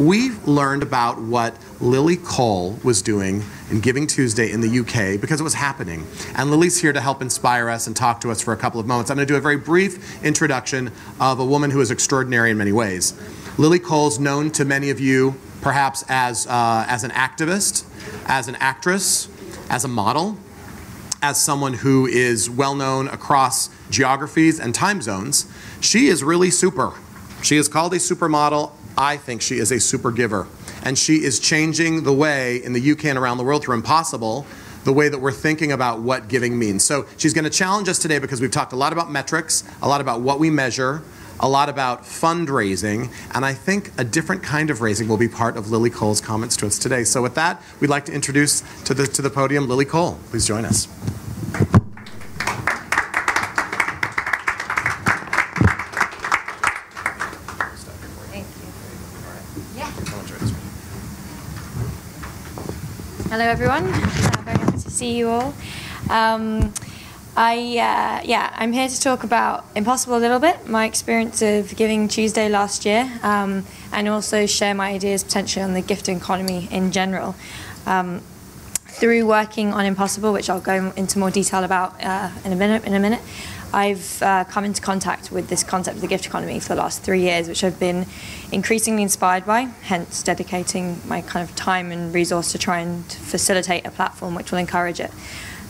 we learned about what Lily Cole was doing in GivingTuesday in the UK because it was happening. And Lily's here to help inspire us and talk to us for a couple of moments. I'm going to do a very brief introduction of a woman who is extraordinary in many ways. Lily Cole's known to many of you perhaps as an activist, as an actress, as a model, as someone who is well known across geographies and time zones. She is really super. She is called a supermodel. I think she is a super giver. And she is changing the way in the UK and around the world through Impossible, the way that we're thinking about what giving means. So she's going to challenge us today because we've talked a lot about metrics, a lot about what we measure, a lot about fundraising, and I think a different kind of raising will be part of Lily Cole's comments to us today. So with that, we'd like to introduce to the podium Lily Cole. Please join us. Hello everyone, very happy to see you all. I'm here to talk about Impossible a little bit, my experience of GivingTuesday last year, and also share my ideas potentially on the gifting economy in general. Through working on Impossible, which I'll go into more detail about in a minute, I've come into contact with this concept of the gift economy for the last 3 years, which I've been increasingly inspired by, hence dedicating my kind of time and resource to try and facilitate a platform which will encourage it.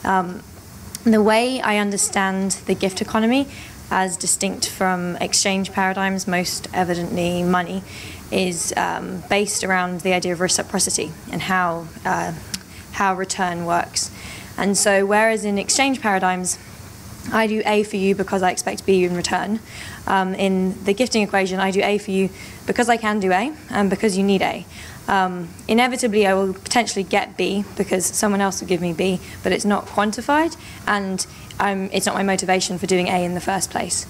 The way I understand the gift economy, as distinct from exchange paradigms, most evidently money, is based around the idea of reciprocity and how return works. And so whereas in exchange paradigms, I do A for you because I expect B in return. In the gifting equation, I do A for you because I can do A and because you need A. Inevitably, I will potentially get B because someone else will give me B, but it's not quantified, and it's not my motivation for doing A in the first place.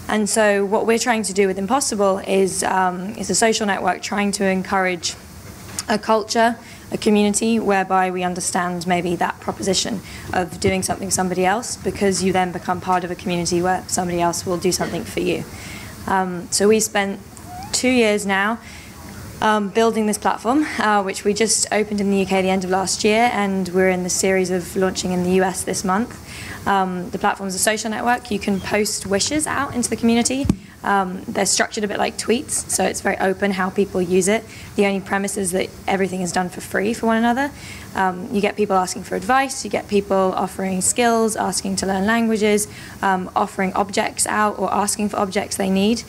And so what we're trying to do with Impossible is a social network trying to encourage a culture, a community whereby we understand maybe that proposition of doing something for somebody else, because you then become part of a community where somebody else will do something for you. So we spent 2 years now building this platform, which we just opened in the UK at the end of last year, and we're in the series of launching in the US this month. The platform is a social network. You can post wishes out into the community. They're structured a bit like tweets, so it's very open how people use it. The only premise is that everything is done for free for one another. You get people asking for advice, you get people offering skills, asking to learn languages, offering objects out or asking for objects they need.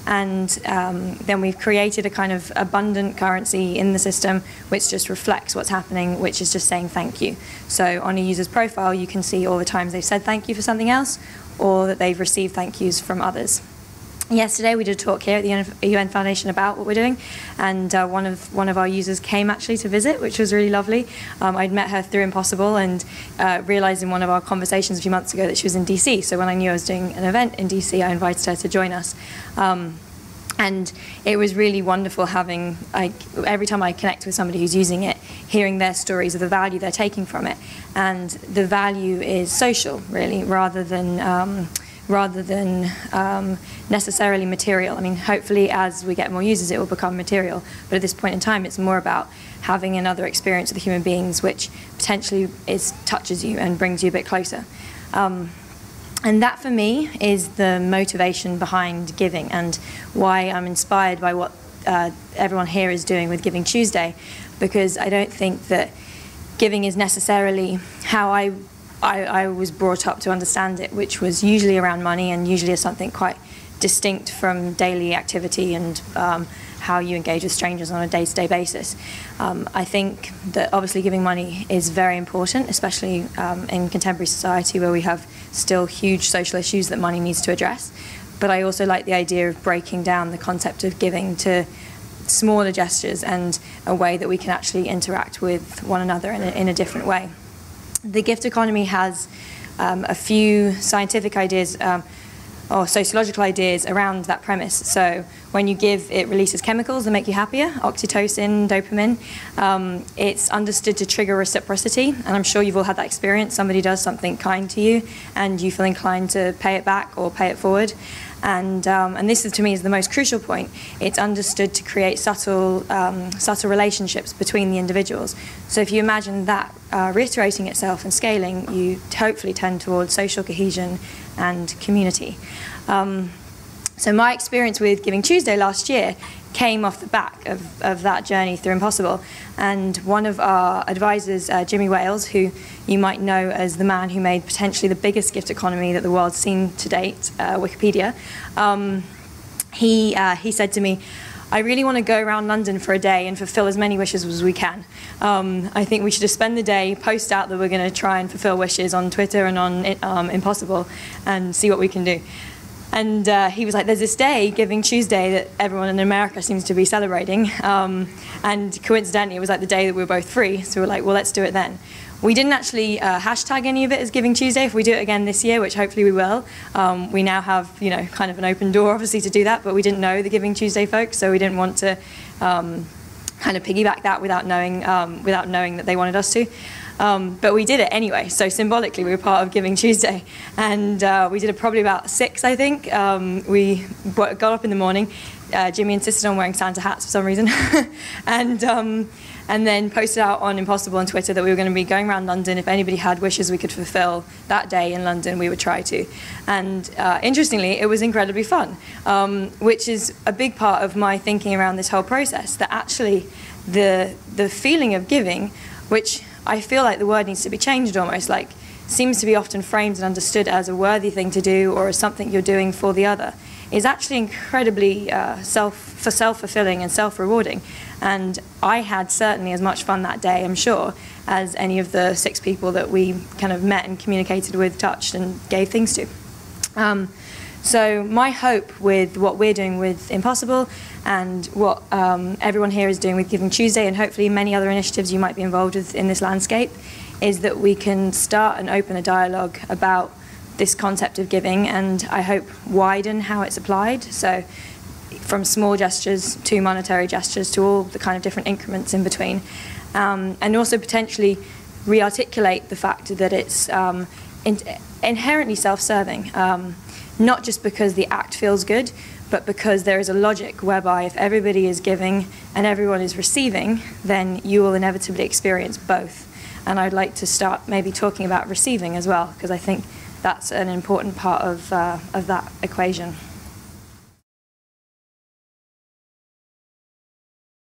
And then we've created a kind of abundant currency in the system which just reflects what's happening, which is just saying thank you. So on a user's profile, you can see all the times they've said thank you for something else, or that they've received thank yous from others. Yesterday we did a talk here at the UN Foundation about what we're doing, and one of our users came actually to visit, which was really lovely. I'd met her through Impossible and realised in one of our conversations a few months ago that she was in DC, so when I knew I was doing an event in DC, I invited her to join us. And it was really wonderful having, every time I connect with somebody who's using it, hearing their stories of the value they're taking from it. And the value is social, really, rather than necessarily material. I mean, hopefully as we get more users, it will become material. But at this point in time, it's more about having another experience with human beings, which potentially touches you and brings you a bit closer. And that, for me, is the motivation behind giving and why I'm inspired by what everyone here is doing with GivingTuesday, because I don't think that giving is necessarily how I was brought up to understand it, which was usually around money and usually as something quite distinct from daily activity and how you engage with strangers on a day-to-day basis. I think that obviously giving money is very important, especially in contemporary society where we have still huge social issues that money needs to address. But I also like the idea of breaking down the concept of giving to smaller gestures and a way that we can actually interact with one another in a different way. The gift economy has a few scientific ideas or sociological ideas around that premise. So when you give, it releases chemicals that make you happier, oxytocin, dopamine. It's understood to trigger reciprocity, and I'm sure you've all had that experience. Somebody does something kind to you, and you feel inclined to pay it back or pay it forward. And this is, to me, is the most crucial point. It's understood to create subtle relationships between the individuals. So if you imagine that reiterating itself and scaling, you hopefully tend towards social cohesion and community. So my experience with GivingTuesday last year came off the back of that journey through Impossible. And one of our advisors, Jimmy Wales, who you might know as the man who made potentially the biggest gift economy that the world's seen to date, Wikipedia, he said to me, I really want to go around London for a day and fulfill as many wishes as we can. I think we should just spend the day, post out that we're going to try and fulfill wishes on Twitter and on Impossible and see what we can do. And he was like, there's this day, GivingTuesday, that everyone in America seems to be celebrating. And coincidentally, it was like the day that we were both free. So we were like, well, let's do it then. We didn't actually hashtag any of it as GivingTuesday. If we do it again this year, which hopefully we will, we now have, kind of an open door, obviously, to do that. But we didn't know the GivingTuesday folks, so we didn't want to kind of piggyback that without knowing that they wanted us to. But we did it anyway, so symbolically we were part of GivingTuesday. And we did it probably about 6, I think. We got up in the morning. Jimmy insisted on wearing Santa hats for some reason. And then posted out on Impossible on Twitter that we were going to be going around London. If anybody had wishes we could fulfill that day in London, we would try to. And interestingly, it was incredibly fun, which is a big part of my thinking around this whole process, that actually the feeling of giving, which I feel like the word needs to be changed almost, like seems to be often framed and understood as a worthy thing to do or as something you're doing for the other, is actually incredibly self-fulfilling and self-rewarding. And I had certainly as much fun that day, I'm sure, as any of the 6 people that we kind of met and communicated with, touched and gave things to. So my hope with what we're doing with Impossible and what everyone here is doing with GivingTuesday, and hopefully many other initiatives you might be involved with in this landscape, is that we can start and open a dialogue about this concept of giving, and I hope widen how it's applied. So from small gestures to monetary gestures to all the kind of different increments in between. And also potentially re-articulate the fact that it's inherently self-serving, not just because the act feels good, but because there is a logic whereby if everybody is giving and everyone is receiving, then you will inevitably experience both. And I'd like to start maybe talking about receiving as well, because I think that's an important part of that equation.